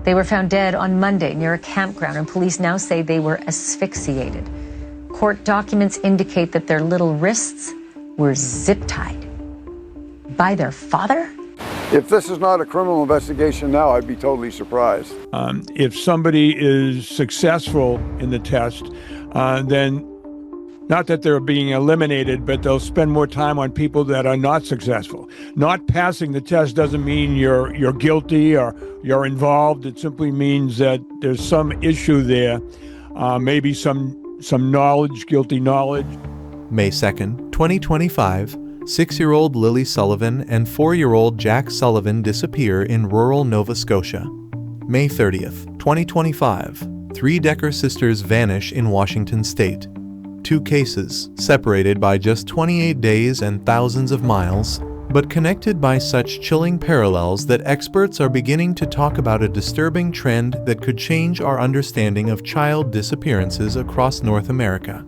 They were found dead on Monday near a campground, and police now say they were asphyxiated. Court documents indicate that their little wrists were zip-tied by their father. If this is not a criminal investigation now, I'd be totally surprised. If somebody is successful in the test, then not that they're being eliminated, but they'll spend more time on people that are not successful. Not passing the test doesn't mean you're guilty or you're involved. It simply means that there's some issue there, maybe some knowledge, guilty knowledge. May 2nd, 2025, 6-year-old Lily Sullivan and 4-year-old Jack Sullivan disappear in rural Nova Scotia. May 30th, 2025, 3 Decker sisters vanish in Washington state. 2 cases, separated by just 28 days and thousands of miles, but connected by such chilling parallels that experts are beginning to talk about a disturbing trend that could change our understanding of child disappearances across North America.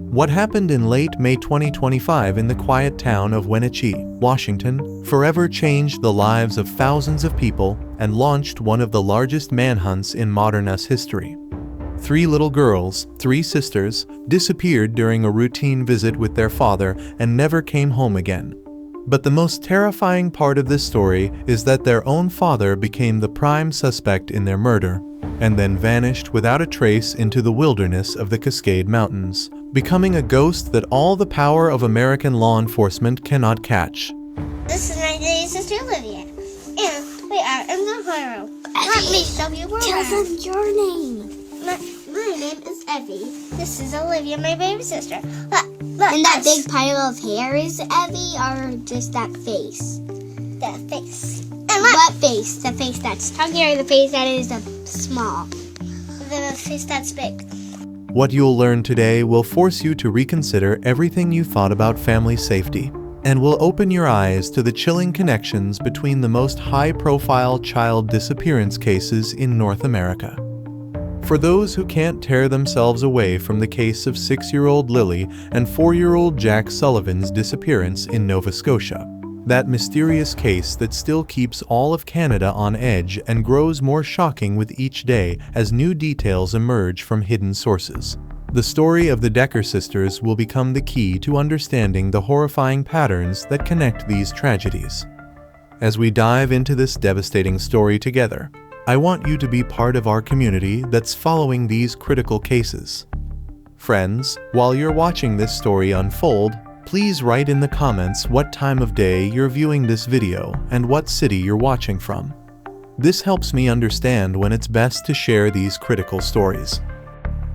What happened in late May 2025 in the quiet town of Wenatchee, Washington, forever changed the lives of thousands of people and launched one of the largest manhunts in modern US history. 3 little girls, 3 sisters, disappeared during a routine visit with their father and never came home again. But the most terrifying part of this story is that their own father became the prime suspect in their murder, and then vanished without a trace into the wilderness of the Cascade Mountains, becoming a ghost that all the power of American law enforcement cannot catch. This is my little sister Olivia, and we are in the horror. Let me show you around. Tell them your name. My name is Evie. This is Olivia, my baby sister. Look, And that big pile of hair is Evie, or just that face? the face. And What face? The face that's chunky or the face that is small? the face that's big. What you'll learn today will force you to reconsider everything you thought about family safety, and will open your eyes to the chilling connections between the most high-profile child disappearance cases in North America. For those who can't tear themselves away from the case of 6-year-old Lily and 4-year-old Jack Sullivan's disappearance in Nova Scotia, that mysterious case that still keeps all of Canada on edge and grows more shocking with each day as new details emerge from hidden sources. The story of the Decker sisters will become the key to understanding the horrifying patterns that connect these tragedies. As we dive into this devastating story together, I want you to be part of our community that's following these critical cases. Friends, while you're watching this story unfold, please write in the comments what time of day you're viewing this video and what city you're watching from. This helps me understand when it's best to share these critical stories.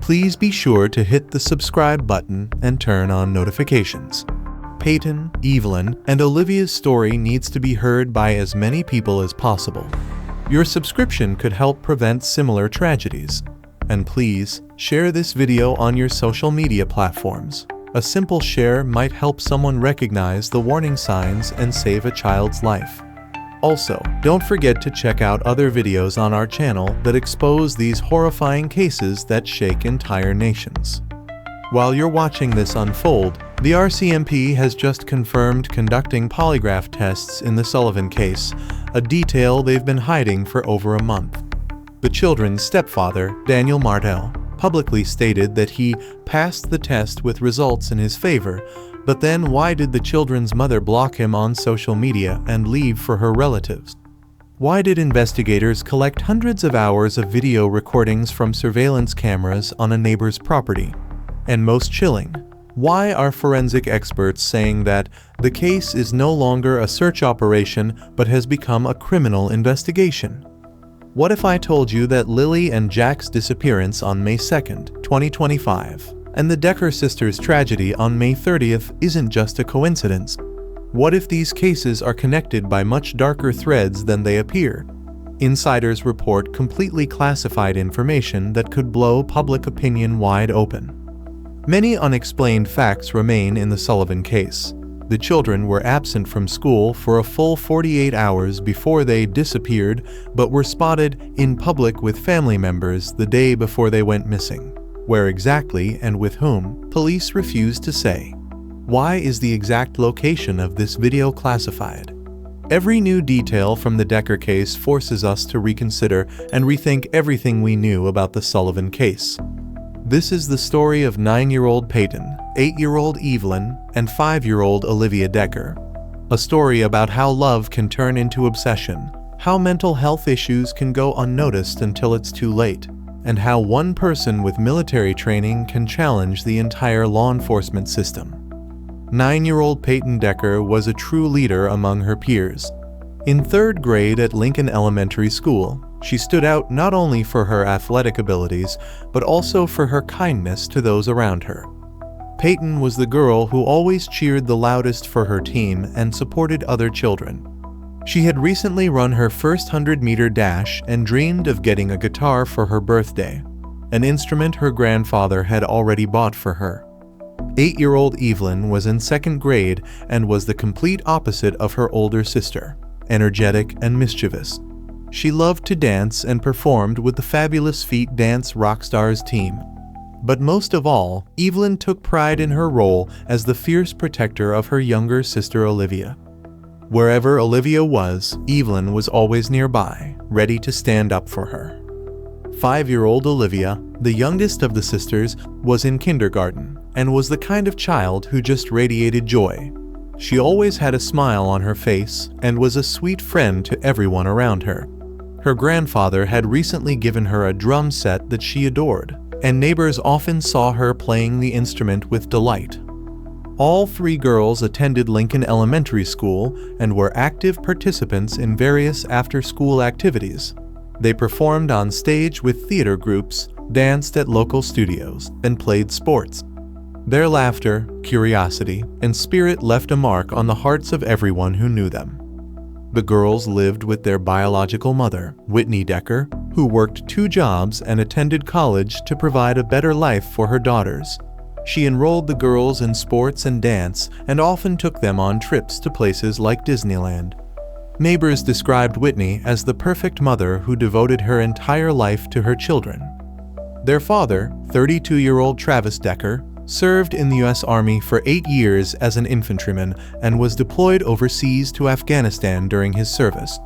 Please be sure to hit the subscribe button and turn on notifications. Peyton, Evelyn, and Olivia's story needs to be heard by as many people as possible. Your subscription could help prevent similar tragedies. And please, share this video on your social media platforms. A simple share might help someone recognize the warning signs and save a child's life. Also, don't forget to check out other videos on our channel that expose these horrifying cases that shake entire nations. While you're watching this unfold, the RCMP has just confirmed conducting polygraph tests in the Sullivan case, a detail they've been hiding for over a month. The children's stepfather, Daniel Martel, publicly stated that he passed the test with results in his favor, but then why did the children's mother block him on social media and leave for her relatives? Why did investigators collect hundreds of hours of video recordings from surveillance cameras on a neighbor's property? And most chilling, why are forensic experts saying that the case is no longer a search operation but has become a criminal investigation? What if I told you that Lily and Jack's disappearance on May 2nd, 2025, and the Decker sisters' tragedy on May 30th isn't just a coincidence? What if these cases are connected by much darker threads than they appear? Insiders report completely classified information that could blow public opinion wide open. Many unexplained facts remain in the Sullivan case. The children were absent from school for a full 48 hours before they disappeared, but were spotted in public with family members the day before they went missing. Where exactly and with whom, police refuse to say. Why is the exact location of this video classified? Every new detail from the Decker case forces us to reconsider and rethink everything we knew about the Sullivan case. This is the story of 9-year-old Peyton, 8-year-old Evelyn, and 5-year-old Olivia Decker. A story about how love can turn into obsession, how mental health issues can go unnoticed until it's too late, and how one person with military training can challenge the entire law enforcement system. 9-year-old Peyton Decker was a true leader among her peers. In 3rd grade at Lincoln Elementary School, she stood out not only for her athletic abilities, but also for her kindness to those around her. Peyton was the girl who always cheered the loudest for her team and supported other children. She had recently run her first 100-meter dash and dreamed of getting a guitar for her birthday, an instrument her grandfather had already bought for her. 8-year-old Evelyn was in 2nd grade and was the complete opposite of her older sister, energetic and mischievous. She loved to dance and performed with the Fabulous Feet Dance Rockstars team. But most of all, Evelyn took pride in her role as the fierce protector of her younger sister Olivia. Wherever Olivia was, Evelyn was always nearby, ready to stand up for her. 5-year-old Olivia, the youngest of the sisters, was in kindergarten and was the kind of child who just radiated joy. She always had a smile on her face and was a sweet friend to everyone around her. Her grandfather had recently given her a drum set that she adored, and neighbors often saw her playing the instrument with delight. All 3 girls attended Lincoln Elementary School and were active participants in various after-school activities. They performed on stage with theater groups, danced at local studios, and played sports. Their laughter, curiosity, and spirit left a mark on the hearts of everyone who knew them. The girls lived with their biological mother, Whitney Decker, who worked 2 jobs and attended college to provide a better life for her daughters. She enrolled the girls in sports and dance and often took them on trips to places like Disneyland. Neighbors described Whitney as the perfect mother who devoted her entire life to her children. Their father, 32-year-old Travis Decker, served in the U.S. Army for 8 years as an infantryman and was deployed overseas to Afghanistan during his service.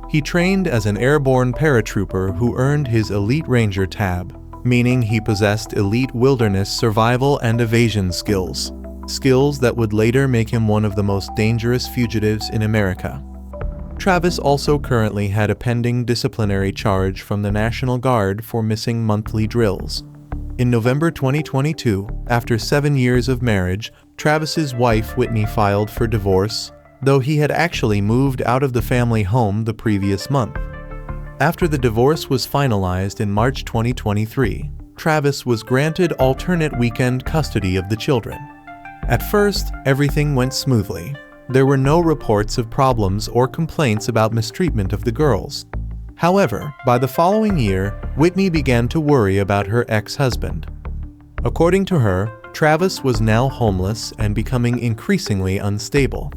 He trained as an airborne paratrooper who earned his Elite Ranger tab, meaning he possessed elite wilderness survival and evasion skills, skills that would later make him one of the most dangerous fugitives in America. Travis also currently had a pending disciplinary charge from the National Guard for missing monthly drills. In November 2022, after 7 years of marriage, Travis's wife Whitney filed for divorce, though he had actually moved out of the family home the previous month. After the divorce was finalized in March 2023, Travis was granted alternate weekend custody of the children. At first, everything went smoothly. There were no reports of problems or complaints about mistreatment of the girls. However, by the following year, Whitney began to worry about her ex-husband. According to her, Travis was now homeless and becoming increasingly unstable.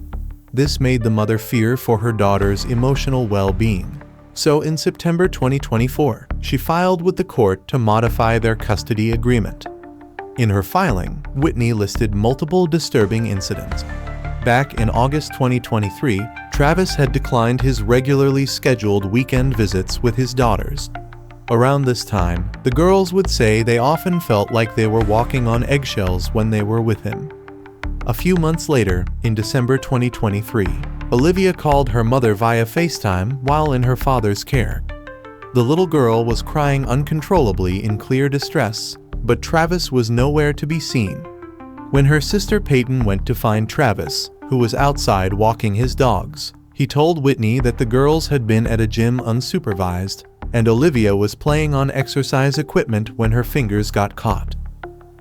This made the mother fear for her daughter's emotional well-being. So in September 2024, she filed with the court to modify their custody agreement. In her filing, Whitney listed multiple disturbing incidents. Back in August 2023, Travis had declined his regularly scheduled weekend visits with his daughters. Around this time, the girls would say they often felt like they were walking on eggshells when they were with him. A few months later, in December 2023, Olivia called her mother via FaceTime while in her father's care. The little girl was crying uncontrollably in clear distress, but Travis was nowhere to be seen. When her sister Peyton went to find Travis, who was outside walking his dogs, he told Whitney that the girls had been at a gym unsupervised, and Olivia was playing on exercise equipment when her fingers got caught.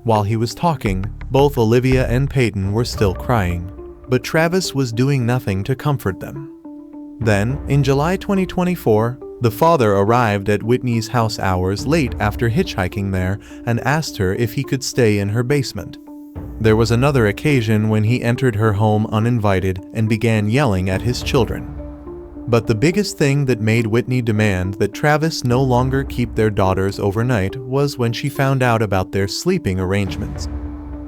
While he was talking, both Olivia and Peyton were still crying, but Travis was doing nothing to comfort them. Then, in July 2024, the father arrived at Whitney's house hours late after hitchhiking there and asked her if he could stay in her basement. There was another occasion when he entered her home uninvited and began yelling at his children. But the biggest thing that made Whitney demand that Travis no longer keep their daughters overnight was when she found out about their sleeping arrangements.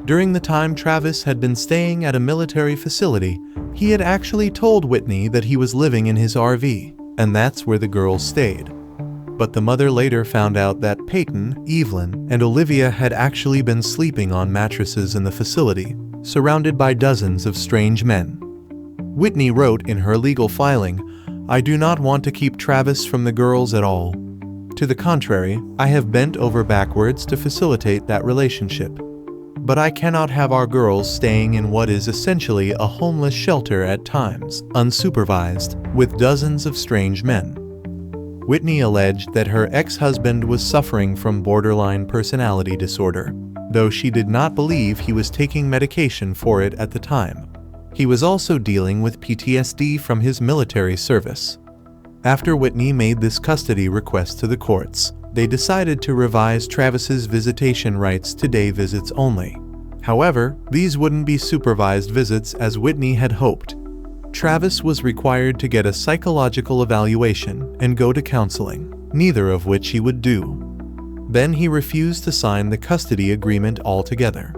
During the time Travis had been staying at a military facility, He had actually told Whitney that he was living in his RV, and that's where the girls stayed. But the mother later found out that Peyton, Evelyn, and Olivia had actually been sleeping on mattresses in the facility, surrounded by dozens of strange men. Whitney wrote in her legal filing, "I do not want to keep Travis from the girls at all. To the contrary, I have bent over backwards to facilitate that relationship. But I cannot have our girls staying in what is essentially a homeless shelter at times, unsupervised, with dozens of strange men." Whitney alleged that her ex-husband was suffering from borderline personality disorder, though she did not believe he was taking medication for it at the time. He was also dealing with PTSD from his military service. After Whitney made this custody request to the courts, they decided to revise Travis's visitation rights to day visits only. However, these wouldn't be supervised visits as Whitney had hoped. Travis was required to get a psychological evaluation and go to counseling, neither of which he would do. Then he refused to sign the custody agreement altogether.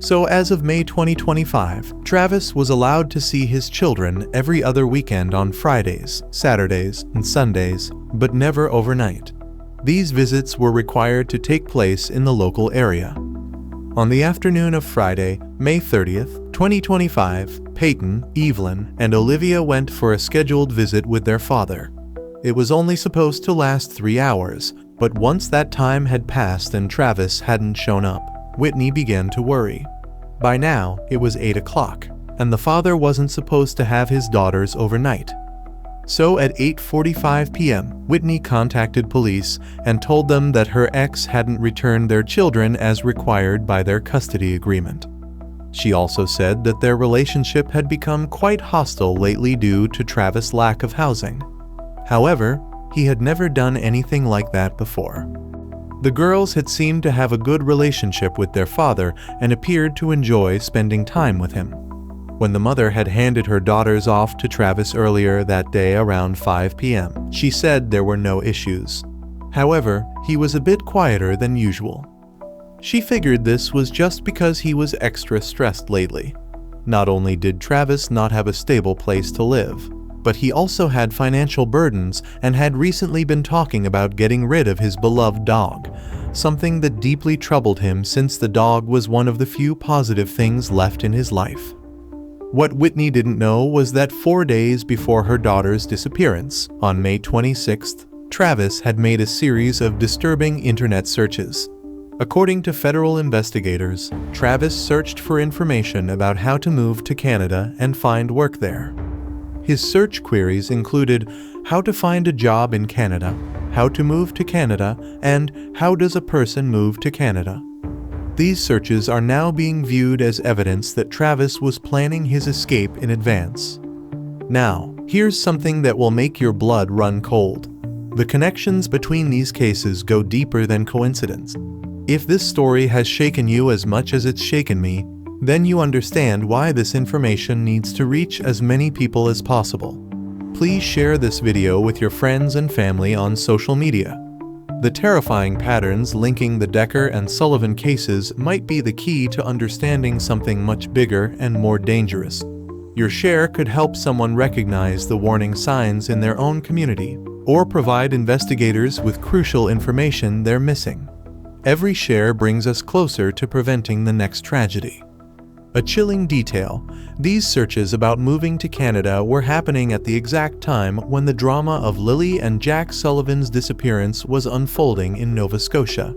So as of May 2025, Travis was allowed to see his children every other weekend on Fridays, Saturdays, and Sundays, but never overnight. These visits were required to take place in the local area. On the afternoon of Friday, May 30th, 2025, Peyton, Evelyn, and Olivia went for a scheduled visit with their father. It was only supposed to last 3 hours, but once that time had passed and Travis hadn't shown up, Whitney began to worry. By now, it was 8 o'clock, and the father wasn't supposed to have his daughters overnight. So at 8:45 p.m., Whitney contacted police and told them that her ex hadn't returned their children as required by their custody agreement. She also said that their relationship had become quite hostile lately due to Travis' lack of housing. However, he had never done anything like that before. The girls had seemed to have a good relationship with their father and appeared to enjoy spending time with him. When the mother had handed her daughters off to Travis earlier that day around 5 p.m., she said there were no issues. However, he was a bit quieter than usual. She figured this was just because he was extra stressed lately. Not only did Travis not have a stable place to live, but he also had financial burdens and had recently been talking about getting rid of his beloved dog, something that deeply troubled him since the dog was one of the few positive things left in his life. What Whitney didn't know was that 4 days before her daughter's disappearance, on May 26th, Travis had made a series of disturbing internet searches. According to federal investigators, Travis searched for information about how to move to Canada and find work there. His search queries included how to find a job in Canada, how to move to Canada, and how does a person move to Canada. These searches are now being viewed as evidence that Travis was planning his escape in advance. Now, here's something that will make your blood run cold. The connections between these cases go deeper than coincidence. If this story has shaken you as much as it's shaken me, then you understand why this information needs to reach as many people as possible. Please share this video with your friends and family on social media. The terrifying patterns linking the Decker and Sullivan cases might be the key to understanding something much bigger and more dangerous. Your share could help someone recognize the warning signs in their own community, or provide investigators with crucial information they're missing. Every share brings us closer to preventing the next tragedy. A chilling detail, these searches about moving to Canada were happening at the exact time when the drama of Lily and Jack Sullivan's disappearance was unfolding in Nova Scotia.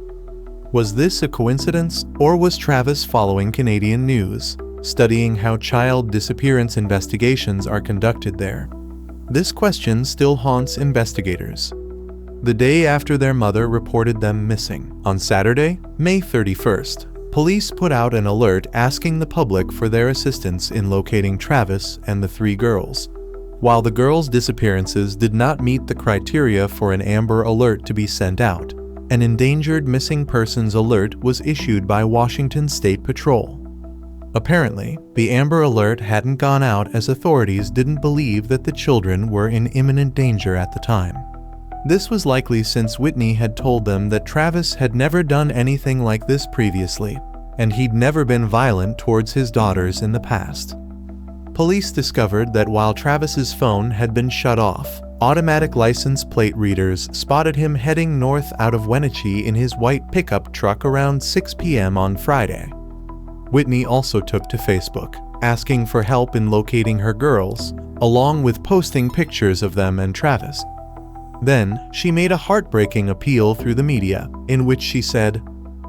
Was this a coincidence, or was Travis following Canadian news, studying how child disappearance investigations are conducted there? This question still haunts investigators. The day after their mother reported them missing, on Saturday, May 31st, police put out an alert asking the public for their assistance in locating Travis and the 3 girls. While the girls' disappearances did not meet the criteria for an Amber Alert to be sent out, an Endangered Missing Persons Alert was issued by Washington State Patrol. Apparently, the Amber Alert hadn't gone out as authorities didn't believe that the children were in imminent danger at the time. This was likely since Whitney had told them that Travis had never done anything like this previously, and he'd never been violent towards his daughters in the past. Police discovered that while Travis's phone had been shut off, automatic license plate readers spotted him heading north out of Wenatchee in his white pickup truck around 6 p.m. on Friday. Whitney also took to Facebook, asking for help in locating her girls, along with posting pictures of them and Travis. Then, she made a heartbreaking appeal through the media, in which she said,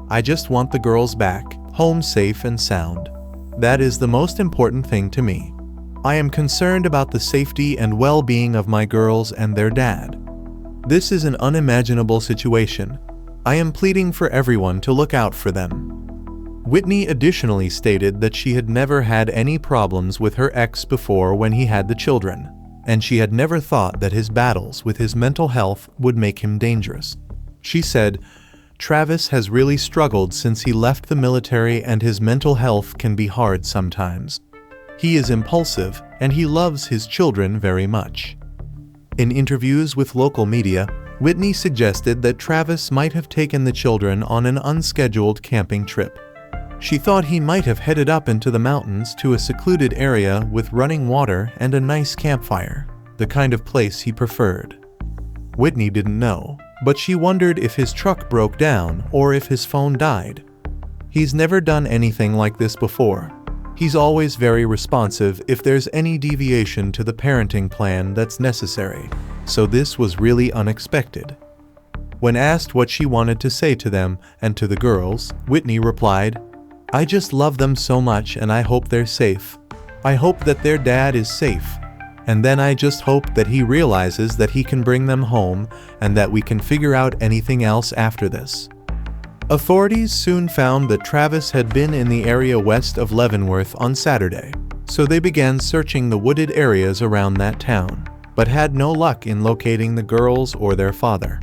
"I just want the girls back, home safe and sound. That is the most important thing to me. I am concerned about the safety and well-being of my girls and their dad. This is an unimaginable situation. I am pleading for everyone to look out for them." Whitney additionally stated that she had never had any problems with her ex before when he had the children, and she had never thought that his battles with his mental health would make him dangerous. She said, "Travis has really struggled since he left the military, and his mental health can be hard sometimes. He is impulsive, and he loves his children very much." In interviews with local media, Whitney suggested that Travis might have taken the children on an unscheduled camping trip. She thought he might have headed up into the mountains to a secluded area with running water and a nice campfire, the kind of place he preferred. Whitney didn't know, but she wondered if his truck broke down or if his phone died. He's never done anything like this before. He's always very responsive if there's any deviation to the parenting plan that's necessary, so this was really unexpected. When asked what she wanted to say to them and to the girls, Whitney replied, "I just love them so much and I hope they're safe. I hope that their dad is safe. And then I just hope that he realizes that he can bring them home and that we can figure out anything else after this." Authorities soon found that Travis had been in the area west of Leavenworth on Saturday, so they began searching the wooded areas around that town, but had no luck in locating the girls or their father.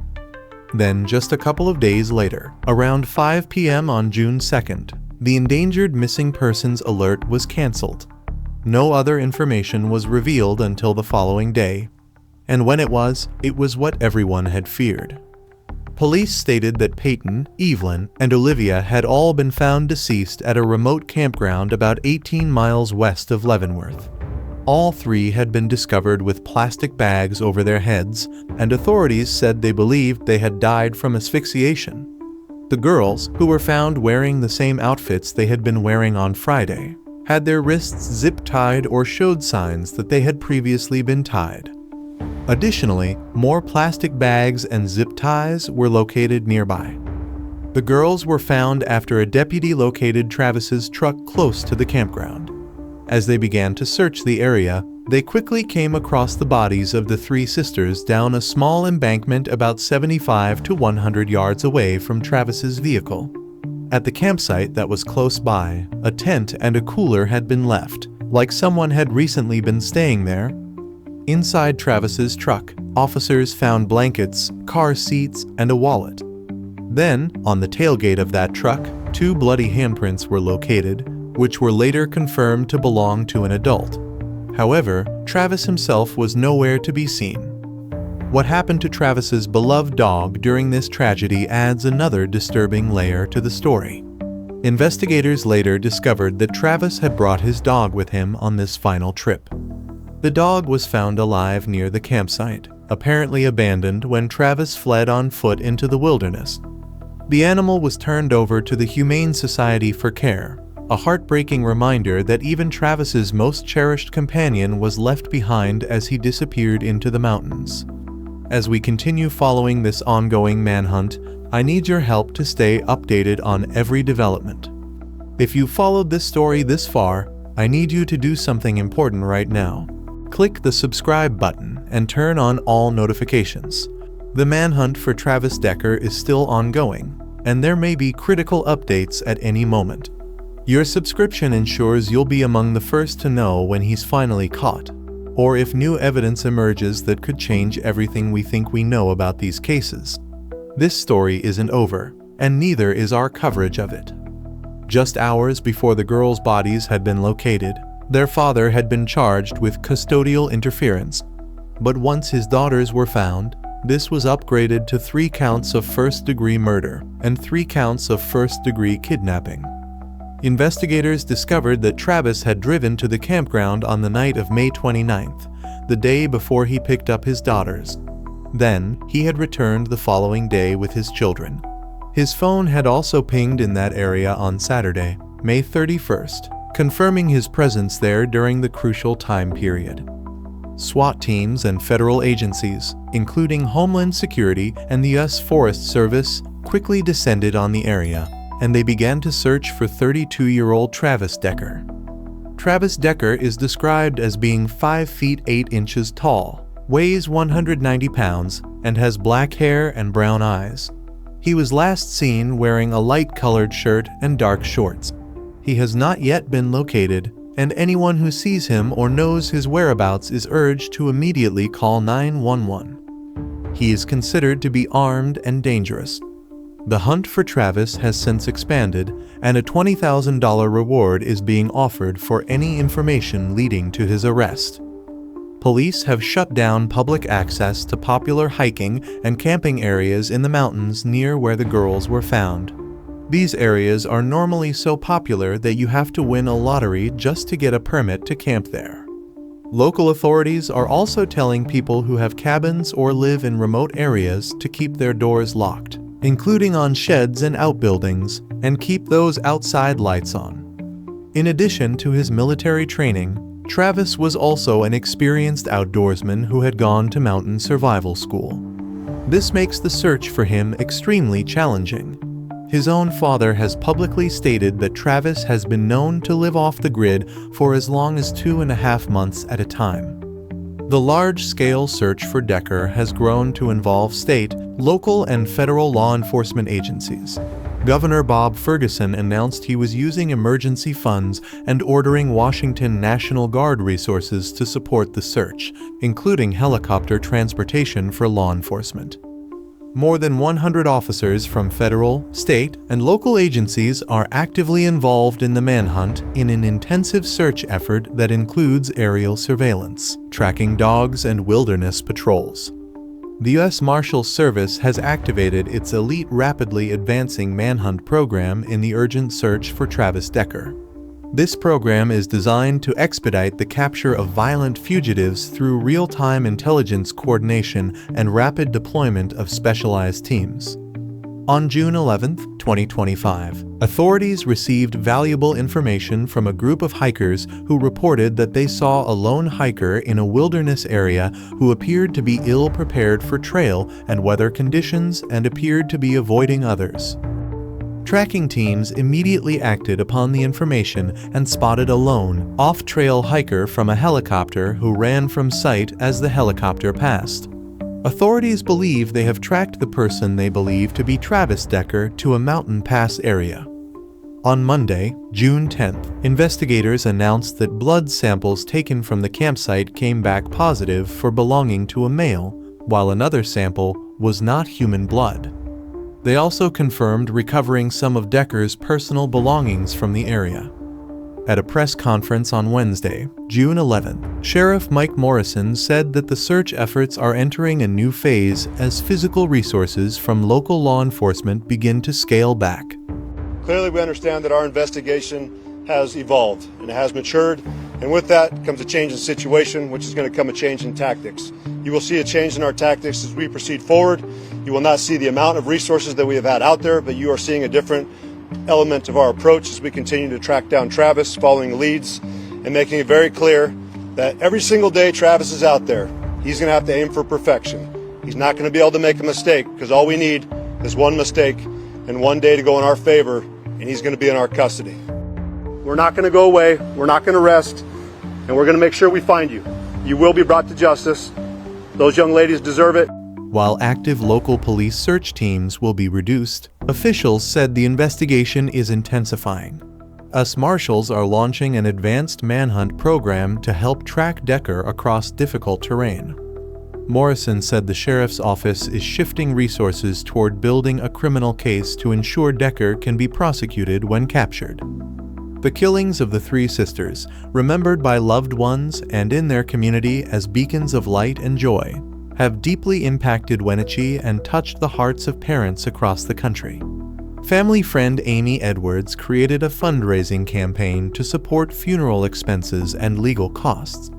Then, just a couple of days later, around 5 p.m. on June 2nd, the Endangered Missing Persons Alert was canceled. No other information was revealed until the following day, and when it was what everyone had feared. Police stated that Peyton, Evelyn, and Olivia had all been found deceased at a remote campground about 18 miles west of Leavenworth. All three had been discovered with plastic bags over their heads, and authorities said they believed they had died from asphyxiation. The girls, who were found wearing the same outfits they had been wearing on Friday, had their wrists zip-tied or showed signs that they had previously been tied. Additionally, more plastic bags and zip ties were located nearby. The girls were found after a deputy located Travis's truck close to the campground. As they began to search the area, they quickly came across the bodies of the three sisters down a small embankment about 75 to 100 yards away from Travis's vehicle. At the campsite that was close by, a tent and a cooler had been left, like someone had recently been staying there. Inside Travis's truck, officers found blankets, car seats, and a wallet. Then, on the tailgate of that truck, 2 bloody handprints were located, which were later confirmed to belong to an adult. However, Travis himself was nowhere to be seen. What happened to Travis's beloved dog during this tragedy adds another disturbing layer to the story. Investigators later discovered that Travis had brought his dog with him on this final trip. The dog was found alive near the campsite, apparently abandoned when Travis fled on foot into the wilderness. The animal was turned over to the Humane Society for care, a heartbreaking reminder that even Travis's most cherished companion was left behind as he disappeared into the mountains. As we continue following this ongoing manhunt, I need your help to stay updated on every development. If you followed this story this far, I need you to do something important right now. Click the subscribe button and turn on all notifications. The manhunt for Travis Decker is still ongoing, and there may be critical updates at any moment. Your subscription ensures you'll be among the first to know when he's finally caught, or if new evidence emerges that could change everything we think we know about these cases. This story isn't over, and neither is our coverage of it. Just hours before the girls' bodies had been located, their father had been charged with custodial interference. But once his daughters were found, this was upgraded to 3 counts of first-degree murder and 3 counts of first-degree kidnapping. investigators discovered that Travis had driven to the campground on the night of May 29th, the day before he picked up his daughters. Then, he had returned the following day with his children. His phone had also pinged in that area on Saturday, May 31st, confirming his presence there during the crucial time period. SWAT teams and federal agencies, including Homeland Security and the U.S. Forest Service, quickly descended on the area, and they began to search for 32-year-old Travis Decker. Travis Decker is described as being 5 feet 8 inches tall, weighs 190 pounds, and has black hair and brown eyes. He was last seen wearing a light-colored shirt and dark shorts. He has not yet been located, and anyone who sees him or knows his whereabouts is urged to immediately call 911. He is considered to be armed and dangerous. The hunt for Travis has since expanded, and a $20,000 reward is being offered for any information leading to his arrest. Police have shut down public access to popular hiking and camping areas in the mountains near where the girls were found. These areas are normally so popular that you have to win a lottery just to get a permit to camp there. Local authorities are also telling people who have cabins or live in remote areas to keep their doors locked, including on sheds and outbuildings, and keep those outside lights on. In addition to his military training, Travis was also an experienced outdoorsman who had gone to mountain survival school. This makes the search for him extremely challenging. His own father has publicly stated that Travis has been known to live off the grid for as long as 2.5 months at a time. The large-scale search for Decker has grown to involve state, local, and federal law enforcement agencies. Governor Bob Ferguson announced he was using emergency funds and ordering Washington National Guard resources to support the search, including helicopter transportation for law enforcement. More than 100 officers from federal, state, and local agencies are actively involved in the manhunt in an intensive search effort that includes aerial surveillance, tracking dogs, and wilderness patrols. The U.S. Marshals Service has activated its elite rapidly advancing manhunt program in the urgent search for Travis Decker. This program is designed to expedite the capture of violent fugitives through real-time intelligence coordination and rapid deployment of specialized teams. On June 11, 2025, authorities received valuable information from a group of hikers who reported that they saw a lone hiker in a wilderness area who appeared to be ill-prepared for trail and weather conditions and appeared to be avoiding others. Tracking teams immediately acted upon the information and spotted a lone, off-trail hiker from a helicopter who ran from sight as the helicopter passed. Authorities believe they have tracked the person they believe to be Travis Decker to a mountain pass area. On Monday, June 10th, investigators announced that blood samples taken from the campsite came back positive for belonging to a male, while another sample was not human blood. They also confirmed recovering some of Decker's personal belongings from the area. At a press conference on Wednesday, June 11th, Sheriff Mike Morrison said that the search efforts are entering a new phase as physical resources from local law enforcement begin to scale back. Clearly, we understand that our investigation has evolved and it has matured, and with that comes a change in situation, which is going to come a change in tactics. You will see a change in our tactics as we proceed forward. You will not see the amount of resources that we have had out there, but you are seeing a different element of our approach as we continue to track down Travis, following leads and making it very clear that every single day Travis is out there, he's going to have to aim for perfection. He's not going to be able to make a mistake, because all we need is one mistake and one day to go in our favor, and he's going to be in our custody. We're not going to go away, we're not going to rest, and we're going to make sure we find you. You will be brought to justice. Those young ladies deserve it. While active local police search teams will be reduced, officials said the investigation is intensifying. US Marshals are launching an advanced manhunt program to help track Decker across difficult terrain. Morrison said the sheriff's office is shifting resources toward building a criminal case to ensure Decker can be prosecuted when captured. The killings of the 3 sisters, remembered by loved ones and in their community as beacons of light and joy, have deeply impacted Wenatchee and touched the hearts of parents across the country. Family friend Amy Edwards created a fundraising campaign to support funeral expenses and legal costs.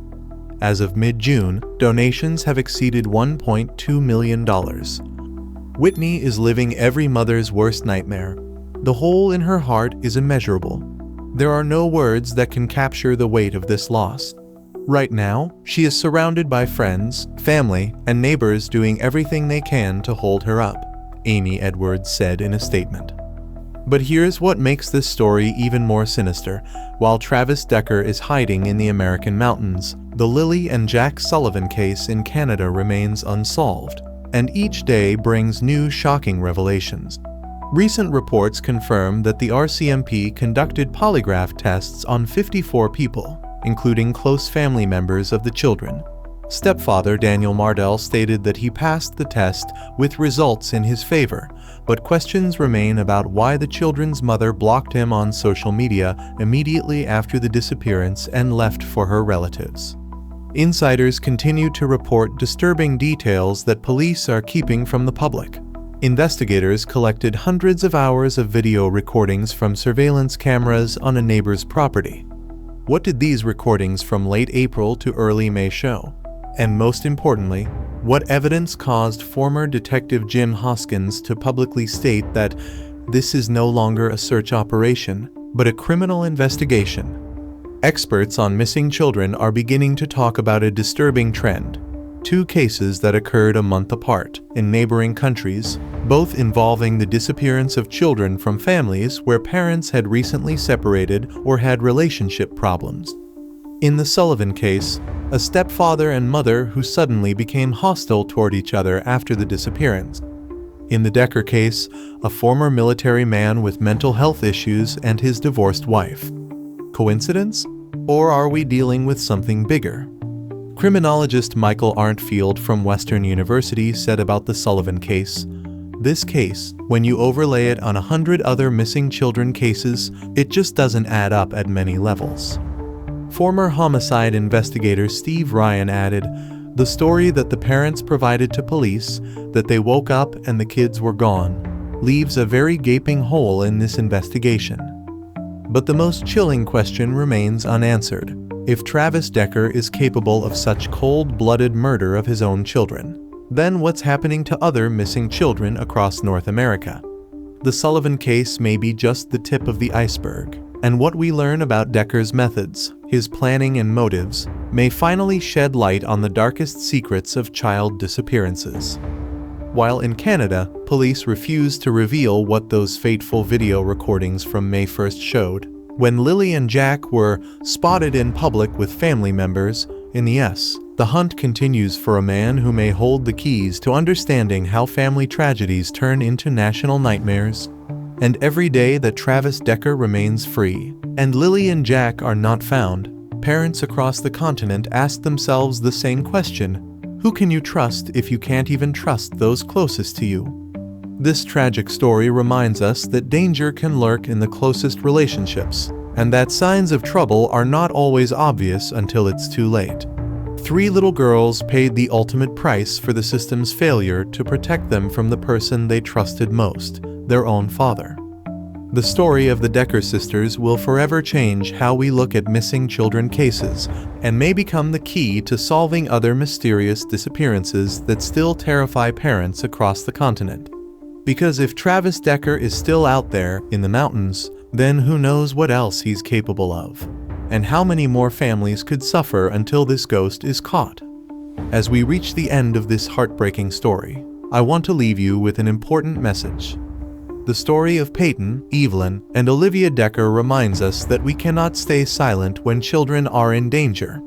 As of mid-June, donations have exceeded $1.2 million. Whitney is living every mother's worst nightmare. The hole in her heart is immeasurable. There are no words that can capture the weight of this loss. Right now, she is surrounded by friends, family, and neighbors doing everything they can to hold her up, Amy Edwards said in a statement. But here's what makes this story even more sinister. While Travis Decker is hiding in the American mountains, the Lily and Jack Sullivan case in Canada remains unsolved, and each day brings new shocking revelations. Recent reports confirm that the RCMP conducted polygraph tests on 54 people, including close family members of the children. Stepfather Daniel Mardell stated that he passed the test with results in his favor, but questions remain about why the children's mother blocked him on social media immediately after the disappearance and left for her relatives. Insiders continue to report disturbing details that police are keeping from the public. Investigators collected hundreds of hours of video recordings from surveillance cameras on a neighbor's property. What did these recordings from late April to early May show? And most importantly, what evidence caused former Detective Jim Hoskins to publicly state that this is no longer a search operation, but a criminal investigation? Experts on missing children are beginning to talk about a disturbing trend. Two cases that occurred a month apart in neighboring countries, both involving the disappearance of children from families where parents had recently separated or had relationship problems. In the Sullivan case, a stepfather and mother who suddenly became hostile toward each other after the disappearance. In the Decker case, a former military man with mental health issues and his divorced wife. Coincidence? Or are we dealing with something bigger? Criminologist Michael Arntfield from Western University said about the Sullivan case, "This case, when you overlay it on 100 other missing children cases, it just doesn't add up at many levels." Former homicide investigator Steve Ryan added, "The story that the parents provided to police, that they woke up and the kids were gone, leaves a very gaping hole in this investigation." But the most chilling question remains unanswered. If Travis Decker is capable of such cold-blooded murder of his own children, then what's happening to other missing children across North America? The Sullivan case may be just the tip of the iceberg, and what we learn about Decker's methods, his planning and motives, may finally shed light on the darkest secrets of child disappearances. While in Canada, police refused to reveal what those fateful video recordings from May 1st showed, when Lily and Jack were spotted in public with family members, in the US, the hunt continues for a man who may hold the keys to understanding how family tragedies turn into national nightmares. And every day that Travis Decker remains free, and Lily and Jack are not found, parents across the continent ask themselves the same question: who can you trust if you can't even trust those closest to you? This tragic story reminds us that danger can lurk in the closest relationships, and that signs of trouble are not always obvious until it's too late. 3 little girls paid the ultimate price for the system's failure to protect them from the person they trusted most, their own father. The story of the Decker sisters will forever change how we look at missing children cases, and may become the key to solving other mysterious disappearances that still terrify parents across the continent. Because if Travis Decker is still out there in the mountains, then who knows what else he's capable of? And how many more families could suffer until this ghost is caught? As we reach the end of this heartbreaking story, I want to leave you with an important message. The story of Peyton, Evelyn, and Olivia Decker reminds us that we cannot stay silent when children are in danger.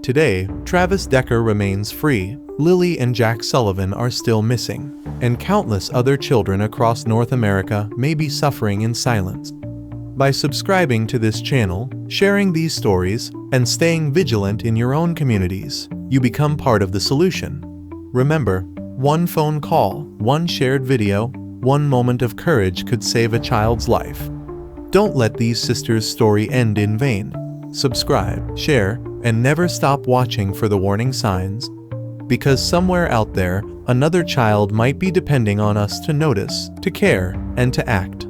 Today, Travis Decker remains free, Lily and Jack Sullivan are still missing, and countless other children across North America may be suffering in silence. By subscribing to this channel, sharing these stories, and staying vigilant in your own communities, you become part of the solution. Remember, one phone call, one shared video, one moment of courage could save a child's life. Don't let these sisters' story end in vain. Subscribe, share, and never stop watching for the warning signs, because somewhere out there, another child might be depending on us to notice, to care, and to act.